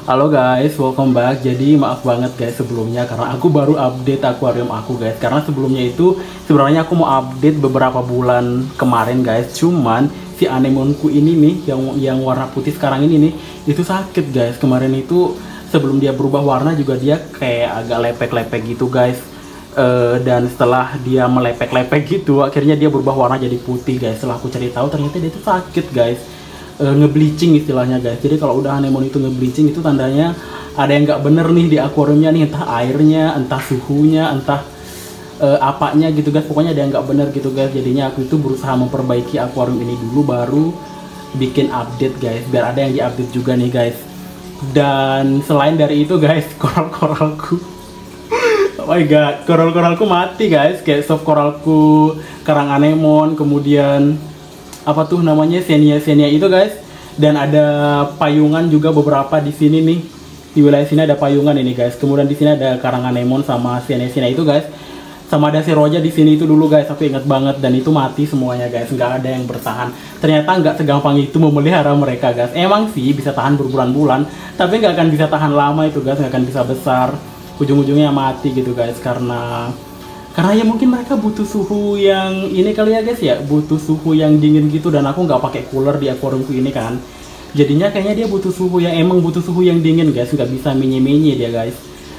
Halo guys, welcome back. Jadi maaf banget guys sebelumnya karena aku baru update akuarium aku guys. Karena sebelumnya itu sebenarnya aku mau update beberapa bulan kemarin guys. Cuman si anemonku ini nih yang warna putih sekarang ini nih itu sakit guys. Kemarin itu sebelum dia berubah warna juga dia kayak agak lepek-lepek gitu guys. Dan setelah dia melepek-lepek gitu akhirnya dia berubah warna jadi putih guys. Setelah aku cari tahu ternyata dia itu sakit guys. Ngebleaching istilahnya guys. Jadi kalau udah anemon itu ngebleaching itu tandanya ada yang nggak bener nih di akuariumnya nih, entah airnya, entah suhunya, entah apanya gitu guys. Pokoknya ada yang nggak bener gitu guys. Jadinya aku itu berusaha memperbaiki akuarium ini dulu baru bikin update guys, biar ada yang diupdate juga nih guys. Dan selain dari itu guys, koral-koralku oh my god, koral-koralku mati guys. Kayak soft koralku, karang anemon, kemudian apa tuh namanya Xenia itu guys, dan ada payungan juga beberapa di sini nih, di wilayah sini ada payungan ini guys. Kemudian di sini ada karang anemon sama Xenia itu guys, sama ada seroja di sini itu dulu guys. Aku ingat banget, dan itu mati semuanya guys, nggak ada yang bertahan. Ternyata nggak segampang itu memelihara mereka guys. Emang sih bisa tahan berbulan-bulan, tapi nggak akan bisa tahan lama itu guys, nggak akan bisa besar. Ujung-ujungnya mati gitu guys, karena ya mungkin mereka butuh suhu yang ini kali ya guys ya, butuh suhu yang dingin gitu, dan aku nggak pakai cooler di akuariumku ini kan. Jadinya kayaknya dia butuh suhu yang butuh suhu yang dingin guys, nggak bisa menye-menye dia guys.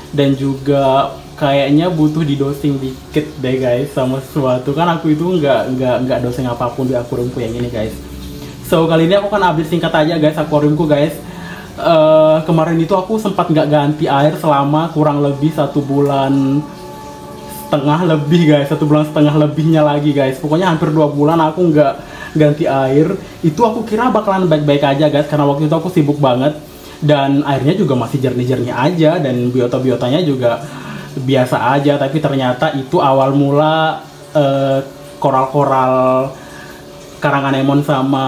Dan juga kayaknya butuh didosing dikit deh guys sama sesuatu, kan aku itu nggak dosing apapun di akuariumku yang ini guys. So kali ini aku kan update singkat aja guys akuariumku guys. Kemarin itu aku sempat nggak ganti air selama kurang lebih 1 bulan setengah lebih guys, 1 bulan setengah lebihnya lagi guys. Pokoknya hampir 2 bulan aku nggak ganti air. Itu aku kira bakalan baik-baik aja guys, karena waktu itu aku sibuk banget dan airnya juga masih jernih-jernih aja, dan biota-biotanya juga biasa aja. Tapi ternyata itu awal mula koral-koral karang anemon sama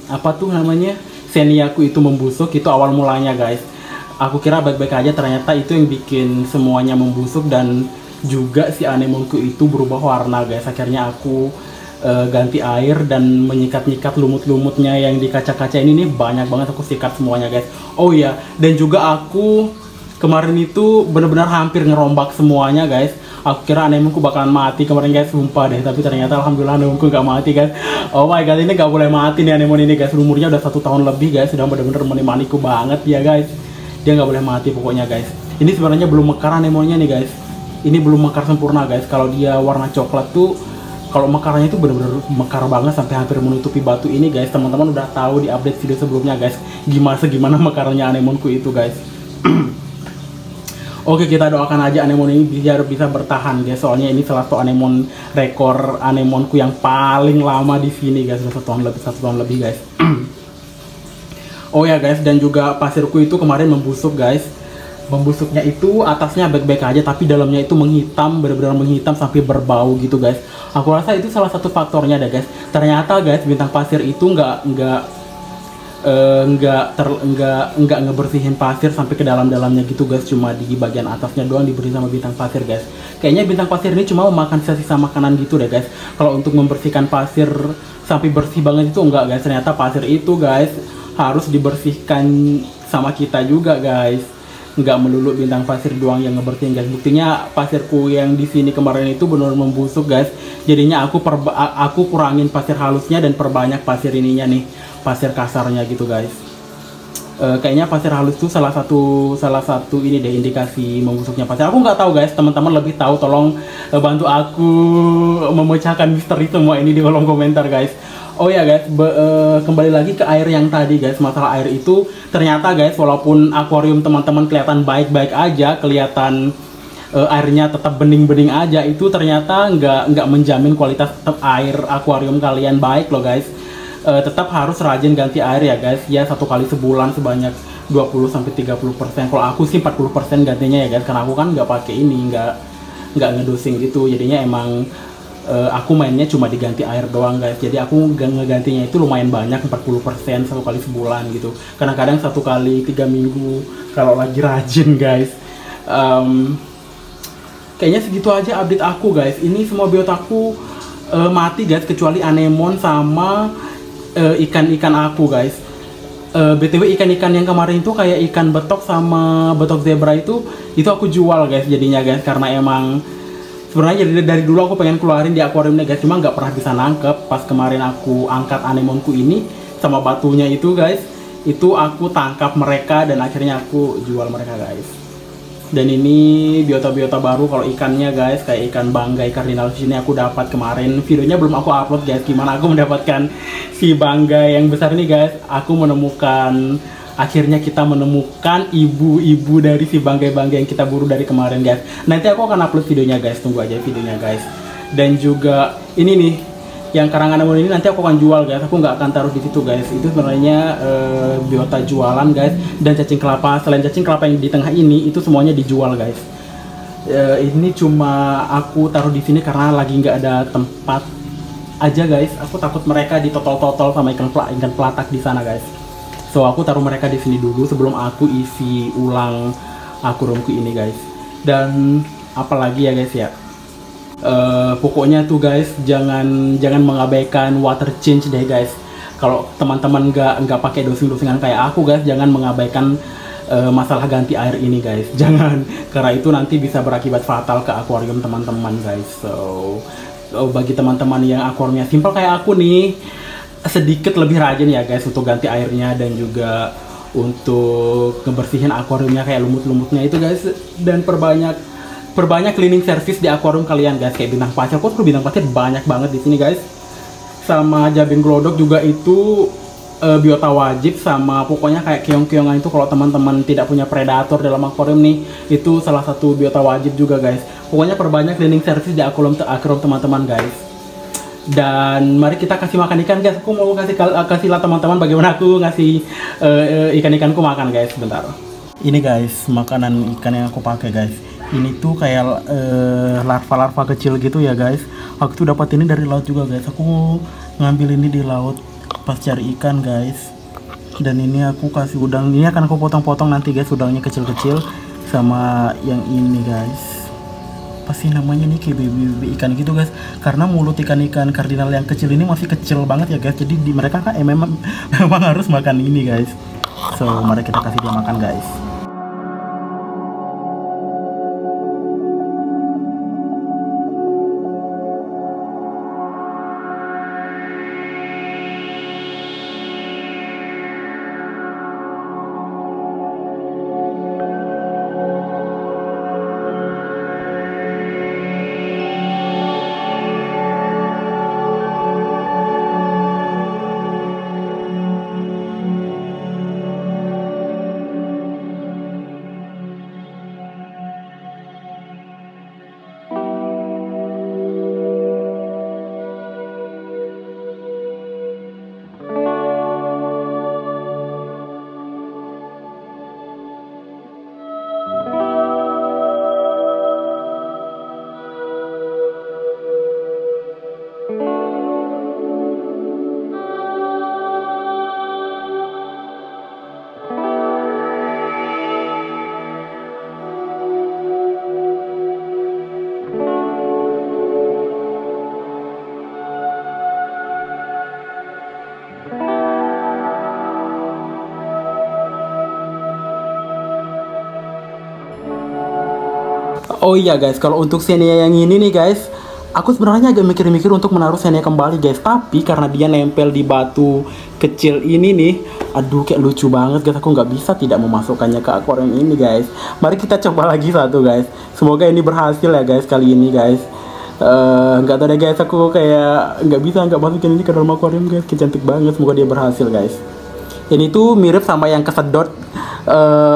apa tuh namanya Xeniaku itu membusuk. Itu awal mulanya guys. Aku kira baik-baik aja, ternyata itu yang bikin semuanya membusuk, dan juga si anemonku itu berubah warna guys. Akhirnya aku ganti air dan menyikat-nyikat lumut-lumutnya yang di kaca-kaca ini nih, banyak banget aku sikat semuanya guys. Oh iya, dan juga aku kemarin itu benar-benar hampir ngerombak semuanya guys. Aku kira anemonku bakalan mati kemarin guys, sumpah deh. Tapi ternyata alhamdulillah anemonku nggak mati guys. Oh my god, ini nggak boleh mati nih anemon ini guys. Umurnya udah 1 tahun lebih guys, sudah benar-benar menemaniku banget ya guys. Dia nggak boleh mati pokoknya guys. Ini sebenarnya belum mekar anemonnya nih guys. Ini belum mekar sempurna guys. Kalau dia warna coklat tuh, kalau mekarnya itu benar-benar mekar banget sampai hampir menutupi batu ini guys. Teman-teman udah tahu di update video sebelumnya guys, gimana mekarnya anemonku itu guys. Oke, kita doakan aja anemon ini biar bisa bertahan guys. Soalnya ini salah satu anemon, rekor anemonku yang paling lama di sini guys. Udah 1 tahun lebih guys. Oh ya guys, dan juga pasirku itu kemarin membusuk guys. Membusuknya itu atasnya baik-baik aja, tapi dalamnya itu menghitam, benar-benar menghitam sampai berbau gitu guys. Aku rasa itu salah satu faktornya deh guys. Ternyata guys, bintang pasir itu nggak ngebersihin pasir sampai ke dalam-dalamnya gitu guys. Cuma di bagian atasnya doang diberi sama bintang pasir guys. Kayaknya bintang pasir ini cuma memakan sisa-sisa makanan gitu deh guys. Kalau untuk membersihkan pasir sampai bersih banget itu enggak guys. Ternyata pasir itu guys harus dibersihkan sama kita juga guys. Nggak melulu bintang pasir doang yang ngebersihin guys. Buktinya pasirku yang di sini kemarin itu benar membusuk guys. Jadinya aku kurangin pasir halusnya dan perbanyak pasir ininya nih, pasir kasarnya gitu guys. Kayaknya pasir halus itu salah satu ini deh indikasi membusuknya pasir. Aku nggak tahu guys, teman-teman lebih tahu, tolong bantu aku memecahkan misteri semua ini di kolom komentar guys. Oh ya guys, kembali lagi ke air yang tadi guys. Masalah air itu ternyata guys, walaupun akuarium teman-teman kelihatan baik-baik aja, kelihatan airnya tetap bening-bening aja, itu ternyata nggak menjamin kualitas air akuarium kalian baik loh guys. Tetap harus rajin ganti air ya guys. Ya 1 kali sebulan sebanyak 20-30%. Kalau aku sih 40% gantinya ya guys, karena aku kan nggak pakai ini, nggak ngedosing gitu. Jadinya emang aku mainnya cuma diganti air doang guys. Jadi aku ngegantinya itu lumayan banyak, 40% 1 kali sebulan gitu. Kadang-kadang 1 kali 3 minggu kalau lagi rajin guys. Kayaknya segitu aja update aku guys. Ini semua biotaku mati guys, kecuali anemon sama ikan-ikan aku guys. BTW ikan-ikan yang kemarin itu kayak ikan betok sama betok zebra itu aku jual guys jadinya guys, karena emang sebenarnya dari dulu aku pengen keluarin di akuariumnya guys, cuma nggak pernah bisa nangkep. Pas kemarin aku angkat anemonku ini sama batunya itu guys, itu aku tangkap mereka dan akhirnya aku jual mereka guys. Dan ini biota-biota baru kalau ikannya guys, kayak ikan banggai cardinal fish ini aku dapat kemarin. Videonya belum aku upload guys, gimana aku mendapatkan si banggai yang besar ini guys. Aku menemukan, akhirnya kita menemukan ibu-ibu dari si banggai-banggai yang kita buru dari kemarin guys. Nanti aku akan upload videonya guys, tunggu aja videonya guys. Dan juga ini nih, yang karang anemon ini nanti aku akan jual guys, aku nggak akan taruh di situ guys. Itu sebenarnya biota jualan guys. Dan cacing kelapa, selain cacing kelapa yang di tengah ini, itu semuanya dijual guys. Ini cuma aku taruh di sini karena lagi nggak ada tempat aja guys. Aku takut mereka ditotol-totol sama ikan pelatak di sana guys. So aku taruh mereka di sini dulu sebelum aku isi ulang akuariumku ini guys. Dan apalagi ya guys ya, pokoknya tuh guys, jangan mengabaikan water change deh guys. Kalau teman-teman nggak pakai dosing-dosingan kayak aku guys, jangan mengabaikan masalah ganti air ini guys. Jangan, karena itu nanti bisa berakibat fatal ke akuarium teman-teman guys. So bagi teman-teman yang akuariumnya simple kayak aku nih, sedikit lebih rajin ya guys untuk ganti airnya dan juga untuk ngebersihin akuariumnya kayak lumut-lumutnya itu guys. Dan perbanyak cleaning service di akuarium kalian guys, kayak bintang pasir. Kok bintang pasir banyak banget di sini guys. Sama jabing glodok juga itu biota wajib. Sama pokoknya kayak keong-keongan itu, kalau teman-teman tidak punya predator dalam akuarium nih, itu salah satu biota wajib juga guys. Pokoknya perbanyak cleaning service di akuarium teman-teman guys. Dan mari kita kasih makan ikan guys. Aku mau kasih lah teman-teman bagaimana aku ngasih ikan-ikanku makan guys. Bentar. Ini guys makanan ikan yang aku pakai guys. Ini tuh kayak larva-larva kecil gitu ya guys. Aku tuh dapat ini dari laut juga guys. Aku ngambil ini di laut pas cari ikan guys. Dan ini aku kasih udang. Ini akan aku potong-potong nanti guys, udangnya kecil-kecil. Sama yang ini guys, pasti namanya nih kayak baby ikan gitu guys. Karena mulut ikan-ikan kardinal yang kecil ini masih kecil banget ya guys. Jadi di mereka kan memang harus makan ini guys. So mari kita kasih dia makan guys. Oh iya guys, kalau untuk Xenia yang ini nih guys, aku sebenarnya agak mikir-mikir untuk menaruh Xenia kembali guys. Tapi karena dia nempel di batu kecil ini nih, aduh kayak lucu banget guys. Aku nggak bisa tidak memasukkannya ke akuarium ini guys. Mari kita coba lagi satu guys. Semoga ini berhasil ya guys kali ini guys. Nggak tahu deh guys, aku kayak nggak masukin ini ke dalam akuarium guys. Cantik banget, semoga dia berhasil guys. Ini tuh mirip sama yang kesedot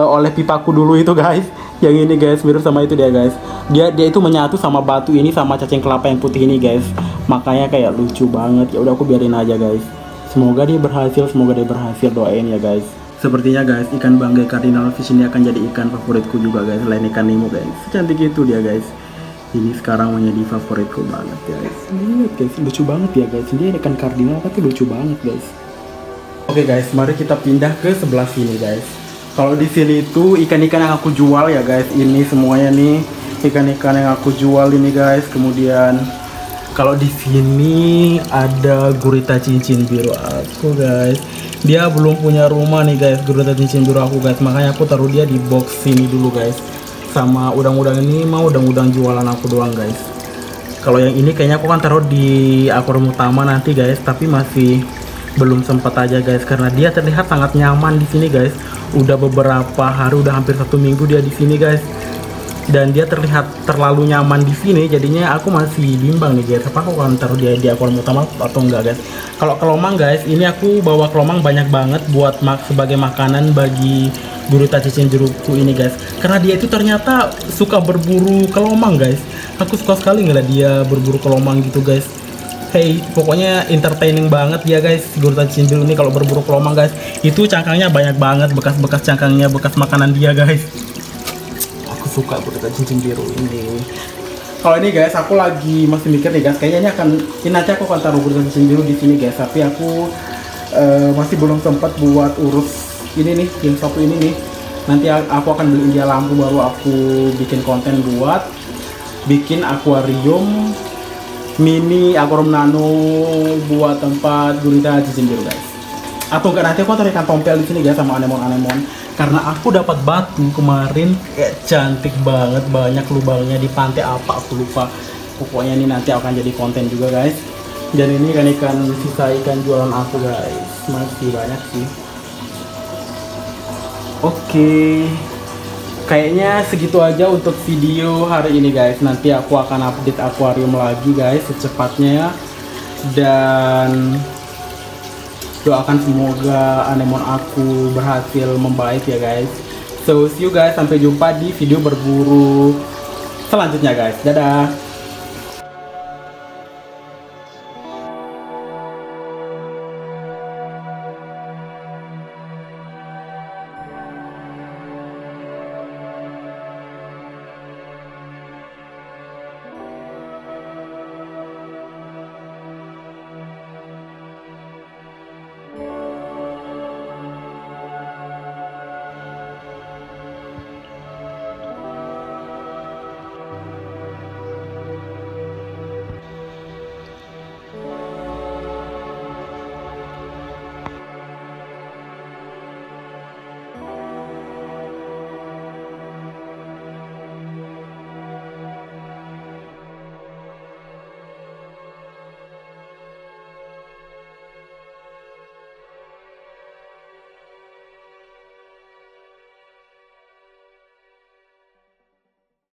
oleh pipaku dulu itu guys. Yang ini guys mirip sama itu dia guys. Dia itu menyatu sama batu ini sama cacing kelapa yang putih ini guys. Makanya kayak lucu banget. Ya udah aku biarin aja guys. Semoga dia berhasil, doain ya guys. Sepertinya guys, ikan banggai cardinal fish ini akan jadi ikan favoritku juga guys, selain ikan nemo guys. Secantik itu dia guys. Ini sekarang menjadi favoritku banget guys. Lihat guys, lucu banget ya guys. Dia ikan cardinal tapi lucu banget guys. Oke guys, mari kita pindah ke sebelah sini guys. Kalau di sini itu ikan-ikan yang aku jual ya guys. Ini semuanya nih ikan-ikan yang aku jual ini guys. Kemudian Kalau di sini ada gurita cincin biru aku guys. Dia belum punya rumah nih guys, gurita cincin biru aku guys. Makanya aku taruh dia di box sini dulu guys. Sama udang-udang ini mau udang-udang jualan aku doang guys. Kalau yang ini kayaknya aku kan taruh di akuarium utama nanti guys, tapi masih belum sempat aja guys karena dia terlihat sangat nyaman di sini guys. Udah beberapa hari, udah hampir 1 minggu dia di sini guys. Dan dia terlihat terlalu nyaman di sini, jadinya aku masih bimbang nih guys, apa aku akan taruh dia di akuarium utama atau enggak guys. Kalau kelomang guys, ini aku bawa kelomang banyak banget buat sebagai makanan bagi gurita cincin biruku ini guys, karena dia itu ternyata suka berburu kelomang guys. Aku suka sekali ngeliat dia berburu kelomang gitu guys. Hey, pokoknya entertaining banget ya guys, gurita cincin biru ini kalau berburu kelomang guys. Itu cangkangnya banyak banget, bekas-bekas cangkangnya, bekas makanan dia guys. Suka gurita cincin biru ini. Kalau ini guys, aku lagi masih mikir nih guys, kayaknya ini nanti aku akan taruh gurita cincin biru di sini guys, tapi aku masih belum sempat buat urus ini nih, yang satu ini nih. Nanti aku akan beliin dia lampu, baru aku bikin konten buat bikin akuarium mini, akuarium nano buat tempat gurita cincin biru guys. Atau enggak, nanti aku taruh ikan tompel di sini guys sama anemon-anemon. Karena aku dapat batu kemarin kayak cantik banget, banyak lubangnya di pantai apa aku lupa. Pokoknya ini nanti akan jadi konten juga guys. Dan ini ikan sisa ikan jualan aku guys, masih banyak sih. Oke, kayaknya segitu aja untuk video hari ini guys. Nanti aku akan update akuarium lagi guys secepatnya. Dan doakan semoga anemon aku berhasil membaik ya guys. So see you guys, sampai jumpa di video berburu selanjutnya guys. Dadah.